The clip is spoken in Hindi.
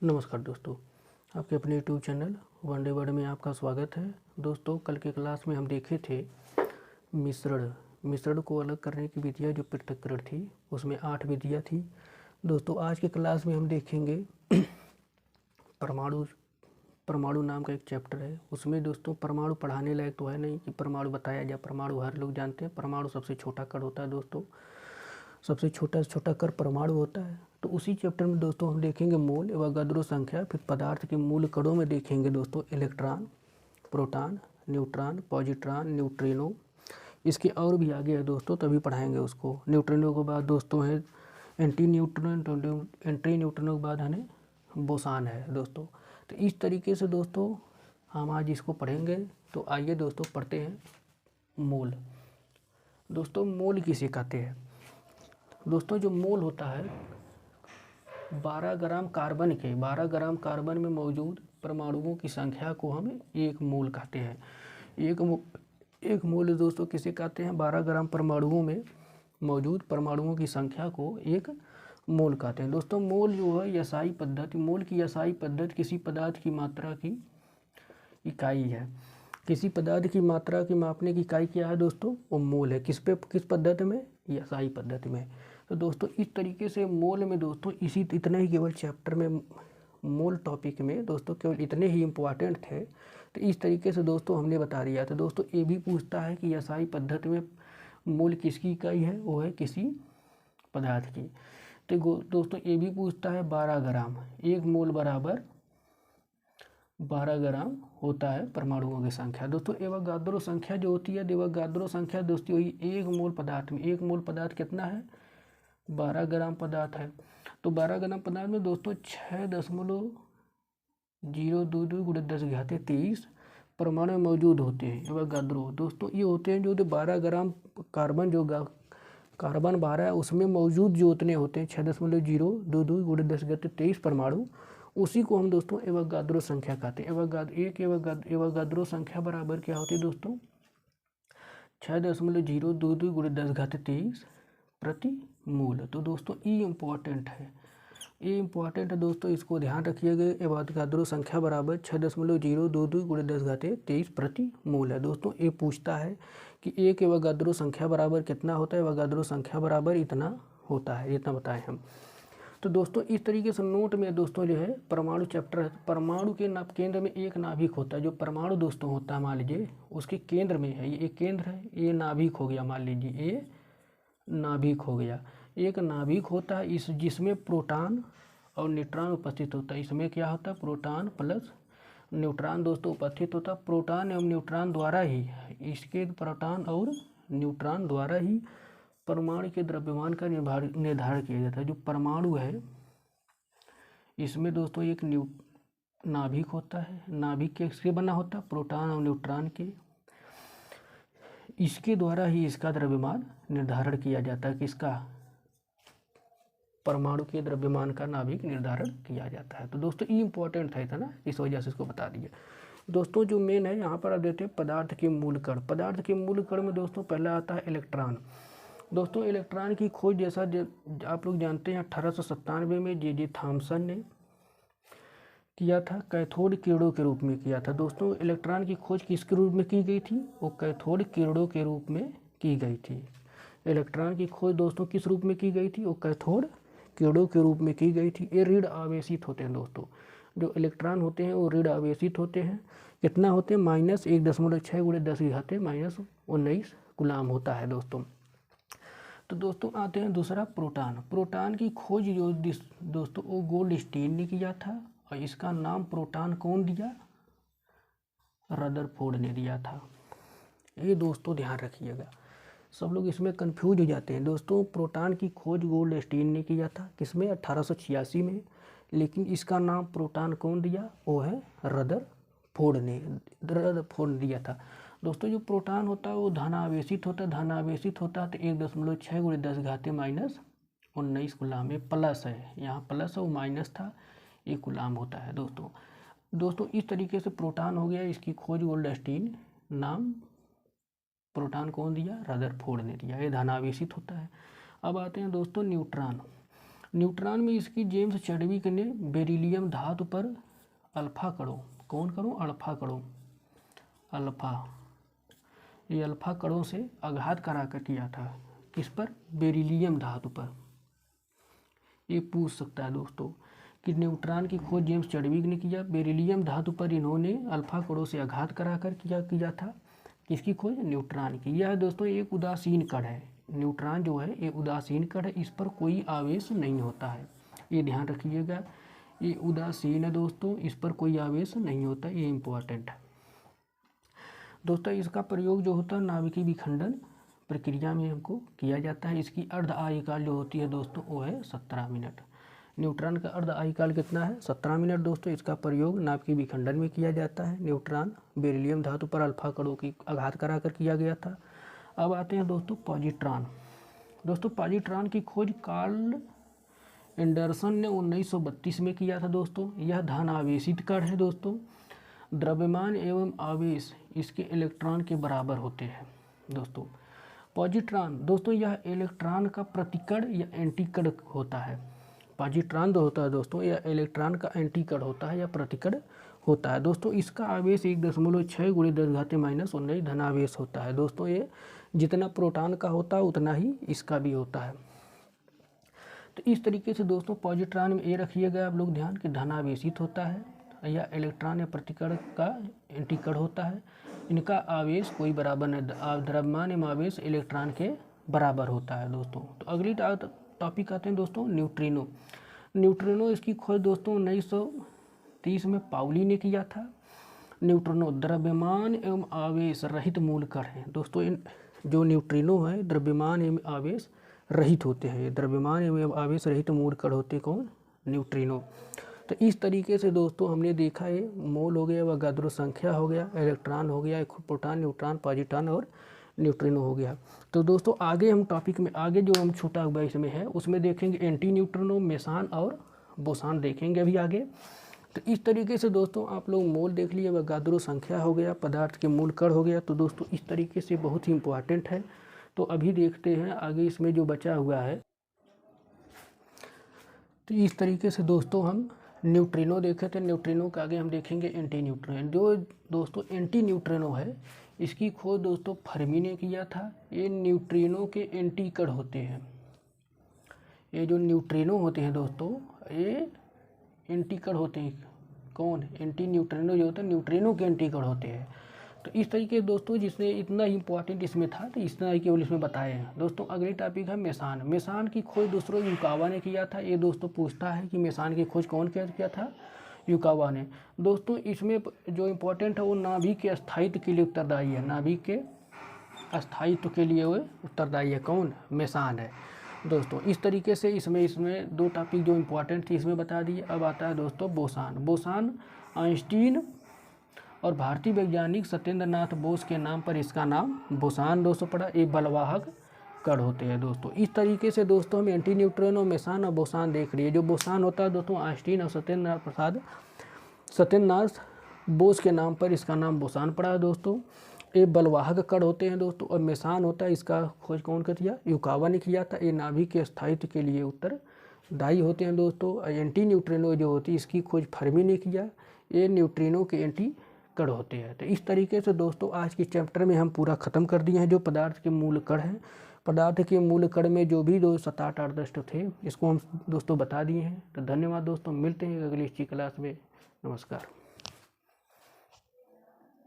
नमस्कार दोस्तों, आपके अपने यूट्यूब चैनल वनडे वर्ड में आपका स्वागत है। दोस्तों, कल के क्लास में हम देखे थे मिश्रण मिश्रण को अलग करने की विधियाँ जो पृथक्करण थी, उसमें 8 विधियाँ थी। दोस्तों, आज के क्लास में हम देखेंगे परमाणु परमाणु नाम का एक चैप्टर है। उसमें दोस्तों परमाणु पढ़ाने लायक तो है नहीं कि परमाणु बताया जाए। परमाणु हर लोग जानते हैं, परमाणु सबसे छोटा कण होता है। दोस्तों, सबसे छोटा से छोटा कण परमाणु होता है। तो उसी चैप्टर में दोस्तों हम देखेंगे मोल एवोगाद्रो संख्या, फिर पदार्थ के मूल कणों में देखेंगे दोस्तों electron, proton, neutron, positron, neutrino. इसके और भी आगे है दोस्तों, तभी पढ़ाएंगे उसको। न्यूट्रिनो के बाद दोस्तों है एंटी न्यूट्रिनो के बाद है बोसान है दोस्तों। तो इस तरीके से दोस्तों हम आज इसको पढ़ेंगे। तो आइए दोस्तों पढ़ते हैं मोल। दोस्तों, मोल किसे कहते हैं? दोस्तों, जो मोल होता है 12 ग्राम कार्बन में मौजूद परमाणुओं की संख्या को हम एक मोल कहते हैं। एक मोल दोस्तों किसे कहते हैं? 12 ग्राम परमाणुओं में मौजूद परमाणुओं की संख्या को एक मोल कहते हैं। दोस्तों, मोल जो है यसाई पद्धति, मोल की यसाई पद्धति किसी पदार्थ की मात्रा की इकाई है। किसी पदार्थ की मात्रा की मापने की इकाई क्या है दोस्तों? वो मोल है। किस पद्धति में? यसाई पद्धति में। तो दोस्तों इस तरीके से मोल में दोस्तों इतने ही केवल चैप्टर में मोल टॉपिक में दोस्तों केवल इतने ही इम्पोर्टेंट थे। तो इस तरीके से दोस्तों हमने बता दिया था। दोस्तों ये भी पूछता है कि यसाई पद्धति में मोल किसकी इकाई है? वो है किसी पदार्थ की। तो दोस्तों ये भी पूछता है 12 ग्राम, एक मोल बराबर 12 ग्राम होता है परमाणुओं की संख्या। दोस्तों एवोगाद्रो संख्या जो होती है, एवोगाद्रो संख्या दोस्तों वही एक मोल पदार्थ में, एक मोल पदार्थ कितना है? 12 ग्राम पदार्थ है। तो 12 ग्राम पदार्थ में दोस्तों 6.022 गुणे 10⁻23 परमाणु मौजूद होते हैं एवोगाद्रो। दोस्तों ये होते हैं जो 12 ग्राम कार्बन कार्बन 12 है, उसमें मौजूद जो उतने होते हैं 6.022 गुणे 10⁻23 परमाणु, उसी को हम दोस्तों एवोगाद्रो संख्या कहते हैं। एवोगाद्रो संख्या बराबर क्या होती है दोस्तों? 6.022 गुणे 10⁻23 प्रति मोल। तो दोस्तों ये इम्पोर्टेंट है, दोस्तों, इसको ध्यान रखिएगा। एवोगाद्रो संख्या बराबर 6.022 गुणे 10⁻23 प्रति मोल है। दोस्तों ये पूछता है कि एक एवोगाद्रो संख्या बराबर कितना होता है? एवोगाद्रो संख्या बराबर इतना होता है, इतना बताएं हम। तो दोस्तों इस तरीके से नोट में दोस्तों जो है परमाणु चैप्टर है। परमाणु के केंद्र में एक नाभिक होता है। जो परमाणु दोस्तों होता है, मान लीजिए उसके केंद्र में है, ये एक केंद्र है, ये नाभिक हो गया, मान लीजिए ये नाभिक हो गया। एक नाभिक होता है इस जिसमें प्रोटॉन और न्यूट्रॉन उपस्थित होता है। इसमें क्या होता है? प्रोटॉन प्लस न्यूट्रॉन दोस्तों उपस्थित होता है। प्रोटॉन एवं न्यूट्रॉन द्वारा ही, इसके प्रोटॉन और न्यूट्रॉन द्वारा ही परमाणु के द्रव्यमान का निर्धारण किया जाता है। जो परमाणु है इसमें दोस्तों एक नाभिक होता है। नाभिक किससे बना होता है? प्रोटॉन और न्यूट्रॉन के। इसके द्वारा ही इसका द्रव्यमान निर्धारण किया जाता है। किसका? परमाणु के द्रव्यमान का नाभिक निर्धारण किया जाता है। तो दोस्तों ये इंपॉर्टेंट था ना, इस वजह से इसको बता दिया। दोस्तों जो मेन है यहाँ पर आप देते हैं पदार्थ के मूल कण। पदार्थ के मूल कण में दोस्तों पहला आता है इलेक्ट्रॉन। दोस्तों इलेक्ट्रॉन की खोज जैसा आप लोग जानते हैं 1897 में जे थॉमसन ने किया था, कैथोड किरणों के रूप में किया था। दोस्तों इलेक्ट्रॉन की खोज किसके रूप में की गई थी? वो कैथोड किरणों के रूप में की गई थी। इलेक्ट्रॉन की खोज दोस्तों किस रूप में की गई थी? वो कैथोड किरणों के रूप में की गई थी। ये ऋण आवेशित होते हैं दोस्तों। जो इलेक्ट्रॉन होते हैं वो ऋण आवेशित होते हैं। कितना होते हैं? -1.6 गुणे 10⁻⁻19 कूलाम होता है दोस्तों। तो दोस्तों आते हैं दूसरा प्रोटॉन। प्रोटॉन की खोज जो दोस्तों वो गोल्डस्टीन ने किया था, और इसका नाम प्रोटॉन कौन दिया? रदरफोर्ड ने दिया था। ये दोस्तों ध्यान रखिएगा, सब लोग इसमें कंफ्यूज हो जाते हैं। दोस्तों प्रोटॉन की खोज गोल्डस्टीन ने किया था, किसमें? 1886 में। लेकिन इसका नाम प्रोटॉन कौन दिया? वो है रदरफोर्ड ने दिया था। दोस्तों जो प्रोटॉन होता है वो धनावेशित होता है। धनावेशित होता है तो 1.6 गुणे 10⁻⁻19 कूलाम। ये प्लस है, यहाँ प्लस है, वो माइनस था, ये कूलाम होता है दोस्तों इस तरीके से प्रोटॉन हो गया। इसकी खोज गोल्डस्टीन, नाम प्रोटॉन कौन दिया? रदरफोर्ड ने दिया। ये धनावेशित होता है। अब आते हैं दोस्तों न्यूट्रॉन। न्यूट्रॉन में इसकी जेम्स चैडविक ने बेरिलियम धातु पर अल्फा कणों, कौन कणों, अल्फा कणों, अल्फा, ये अल्फा कणों से आघात कराकर किया था। किस पर, बेरिलियम धातु पर। ये पूछ सकता है दोस्तों कि न्यूट्रॉन की खोज जेम्स चैडविक ने किया, बेरिलियम धातु पर इन्होंने अल्फा कणों से आघात कराकर किया था। किसकी खोज, न्यूट्रॉन की। यह दोस्तों एक उदासीन कण है, न्यूट्रॉन जो है ये उदासीन कण है, इस पर कोई आवेश नहीं होता है, ये ध्यान रखिएगा, ये उदासीन है दोस्तों, इस पर कोई आवेश नहीं होता, ये इम्पोर्टेंट है दोस्तों। इसका प्रयोग जो होता है नाभिकीय विखंडन प्रक्रिया में हमको किया जाता है। इसकी अर्ध आयुकाल जो होती है दोस्तों वो है 17 मिनट। न्यूट्रॉन का अर्ध आयुकाल कितना है, 17 मिनट दोस्तों। इसका प्रयोग नाभिकीय विखंडन में किया जाता है। न्यूट्रॉन बेरिलियम धातु पर अल्फा कणों की आघात कराकर किया गया था। अब आते हैं दोस्तों पॉजिट्रॉन। दोस्तों पॉजिट्रॉन की खोज कार्ल एंडरसन ने 1932 में किया था दोस्तों। यह धन आवेशित कण है दोस्तों। द्रव्यमान एवं आवेश इसके इलेक्ट्रॉन के बराबर होते हैं दोस्तों। पॉजिट्रॉन दोस्तों यह इलेक्ट्रॉन का प्रतिकण या एंटीकण होता है। पॉजिट्रॉन जो होता है दोस्तों यह इलेक्ट्रॉन का एंटीकण होता है या प्रतिकण होता है दोस्तों। इसका आवेश 1.6 × 10⁻⁻⁹ धनावेश होता है दोस्तों। ये जितना प्रोटॉन का होता है उतना ही इसका भी होता है। तो इस तरीके से दोस्तों पॉजिट्रॉन में ये रखिएगा आप लोग ध्यान कि धनावेशित होता है या इलेक्ट्रॉन या प्रतिकण का एंटीकण होता है। इनका आवेश कोई बराबर नहीं, द्रव्यमान एवं आवेश इलेक्ट्रॉन के बराबर होता है दोस्तों। तो अगली टॉपिक आते हैं दोस्तों न्यूट्रिनो। न्यूट्रिनो इसकी खोज दोस्तों 1930 में पाउली ने किया था। न्यूट्रिनो द्रव्यमान एवं आवेश रहित मूल कण हैं दोस्तों। इन जो न्यूट्रिनो है द्रव्यमान एवं आवेश रहित होते हैं। द्रव्यमान एवं आवेश रहित मूल कण होते हैं कौन, न्यूट्रिनो। तो इस तरीके से दोस्तों हमने देखा है मोल हो गया, वगाद्रो संख्या हो गया, इलेक्ट्रॉन हो गया, प्रोटॉन, न्यूट्रॉन, पॉजिट्रॉन और न्यूट्रिनो हो गया। तो दोस्तों आगे हम टॉपिक में आगे जो हम छोटा वर्ग में है उसमें देखेंगे एंटी न्यूट्रिनो, मेसान और बोसान देखेंगे अभी आगे। तो इस तरीके से दोस्तों आप लोग मोल देख लिए, वगाद्रो संख्या हो गया, पदार्थ के मूल कण हो गया। तो दोस्तों इस तरीके से बहुत ही इम्पोर्टेंट है। तो अभी देखते हैं आगे इसमें जो बचा हुआ है। तो इस तरीके से दोस्तों हम न्यूट्रिनो देखे थे। न्यूट्रिनो के आगे हम देखेंगे एंटी न्यूट्रिनो। जो दोस्तों एंटी न्यूट्रिनो है इसकी खोज दोस्तों फर्मी ने किया था। ये न्यूट्रिनो के एंटीकण होते हैं। ये जो न्यूट्रिनो होते हैं दोस्तों ये एंटीकण होते हैं। कौन, एंटी न्यूट्रिनो जो होते हैं न्यूट्रिनो के एंटीकण होते हैं। तो इस तरीके से दोस्तों जिसने इतना इंपॉर्टेंट इसमें था तो इतना ही केवल इसमें बताए हैं दोस्तों। अगली टॉपिक है मेसान। मेसान की खोज दोस्तों युकावा ने किया था। ये दोस्तों पूछता है कि मेसान की खोज कौन किया था, युकावा ने दोस्तों। इसमें जो इम्पोर्टेंट है वो नाभिक के स्थायित्व के लिए उत्तरदायी है। नाभिक के स्थायित्व के लिए वो उत्तरदायी है कौन, मेसान है दोस्तों। इस तरीके से इसमें दो टॉपिक जो इम्पोर्टेंट थी इसमें बता दिए। अब आता है दोस्तों बोसान। बोसान आइंस्टीन और भारतीय वैज्ञानिक सत्येंद्र नाथ बोस के नाम पर इसका नाम बोसान दोस्तों पड़ा। ये बलवाहक कण होते हैं दोस्तों। इस तरीके से दोस्तों हम एंटी न्यूट्रिनो, मेसान और बोसान देख रही है। जो बोसान होता है दोस्तों आइंस्टीन और सत्येंद्र नाथ बोस के नाम पर इसका नाम बोसान पड़ा है दोस्तों। ये बलवाहक कण होते हैं दोस्तों। और मेसान होता है इसका खोज कौन कर दिया, युकावा ने किया था। ये नाभिक के स्थायित्व के लिए उत्तरदायी होते हैं दोस्तों। एंटी न्यूट्रिनो जो होती है इसकी खोज फर्मी ने किया। ये न्यूट्रिनो के एंटी कण होते हैं। तो इस तरीके से दोस्तों आज के चैप्टर में हम पूरा ख़त्म कर दिए हैं जो पदार्थ के मूल कण हैं। पदार्थ के मूल कण में जो भी 7, 8, 10 थे इसको हम दोस्तों बता दिए हैं। तो धन्यवाद दोस्तों, मिलते हैं अगली क्लास में। नमस्कार।